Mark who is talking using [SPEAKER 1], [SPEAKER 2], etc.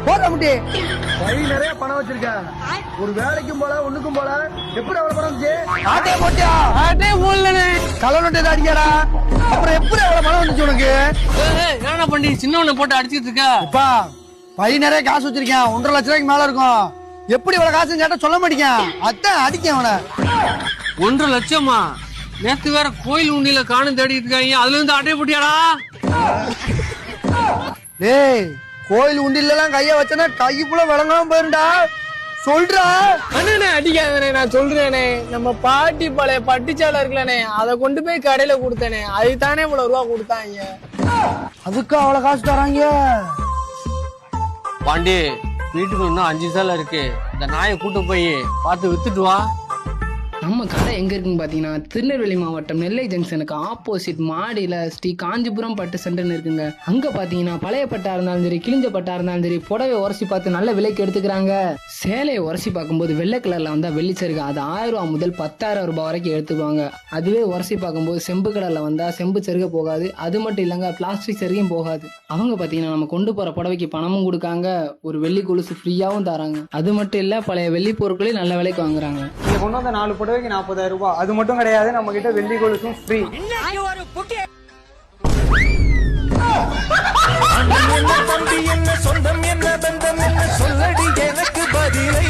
[SPEAKER 1] போடா முட்டி.
[SPEAKER 2] கை நிறைய பணம் வச்சிருக்க, ஒரு வேலைக்கும் போல ஒண்ணுக்கும் போல, எப்படி அவ்வளவு பணம் வந்துச்சு?
[SPEAKER 1] ஆட்டே போட்டியா?
[SPEAKER 3] ஆட்டே போடலண்ணே.
[SPEAKER 1] கள்ள நோட்டு ஏதாவது அடிக்காடா? அப்புறம் எப்படி அவ்வளவு பணம் வந்துச்சு உனக்கு?
[SPEAKER 3] என்ன பண்ணி சின்னவனை போட்டு அடிச்சிட்டு இருக்க?
[SPEAKER 1] அப்பா பை நிறைய காசு வச்சிருக்கேன், 1.5 லட்ச ரூபாய்க்கு மேல இருக்கும். எப்படி இவ்வளவு காசு கேட்டா சொல்ல மாட்டீங்க, அதான் அடிக்க அவனை.
[SPEAKER 3] 1.5 லட்சமா? நேத்து வேற கோயில் உண்டியில காணும் தேடிட்டு இருக்காங்க, அதுல இருந்து அட்டை போட்டியாடா?
[SPEAKER 1] டேய் கோயில் உண்டில எல்லாம் கைய வச்சனா கைக்குள்ள விளங்காம போயிருண்டா, சொல்றா.
[SPEAKER 4] அண்ணே அடிக்காதண்ணே, நான் சொல்றேனே. நம்ம பாட்டி பழைய பட்டுச்சாலை இருக்கலண்ணே, அதை கொண்டு போய் கடையில கொடுத்தேனே, அதுக்கு தானே இவ்வளவு ரூபா கொடுத்தாங்க.
[SPEAKER 1] அதுக்கு அவ்வளவு காசு தராங்க?
[SPEAKER 3] பாண்டி வீட்டுக்கு இன்னும் 5 சேலை இருக்கு, இந்த நாயை கூட்டு போய் பார்த்து வித்துட்டு வா.
[SPEAKER 4] நம்ம கடை எங்க இருக்குன்னு பாத்தீங்கன்னா திருநெல்வேலி மாவட்டம் நெல்லை ஜங்ஷனுக்கு ஆப்போசிட் மாடியில ஸ்ரீ காஞ்சிபுரம் பட்டு சென்டர்னு இருக்குங்க. அங்க பாத்தீங்கன்னா பழைய பட்டா இருந்தாலும் சரி, கிழிஞ்ச பட்டா இருந்தாலும் சரி, புடவை உரசி பார்த்து நல்ல விலைக்கு எடுத்துக்கிறாங்க. சேலையை உரசி பார்க்கும்போது வெள்ளை கலர்ல வந்தா வெள்ளி சருகு, அது 1000 ரூபாய் முதல் 10,000 ரூபாய் வரைக்கும் எடுத்துக்குவாங்க. அதுவே உரசி பார்க்கும்போது செம்பு கலர்ல வந்தா செம்பு சருக போகாது, அது மட்டும் இல்லங்க பிளாஸ்டிக் சருகையும் போகாது. அவங்க பாத்தீங்கன்னா நம்ம கொண்டு போற புடவைக்கு பணமும் கொடுக்காங்க, ஒரு வெள்ளி கொலுசு ஃப்ரீயாவும் தராங்க. அது மட்டும் இல்ல பழைய வெள்ளி பொருட்களையும் நல்ல விலைக்கு வாங்குறாங்க.
[SPEAKER 2] நீங்க கொண்டு வந்த 4 புடவைக்கு 40,000 ரூபாய். அது மட்டும் கிடையாது, நம்ம கிட்ட வெள்ளி கொலுசும் ஃப்ரீ.
[SPEAKER 5] என்ன சொந்தம் என்ன பந்தம் என்ன சொல்லடி எனக்கு பதிலை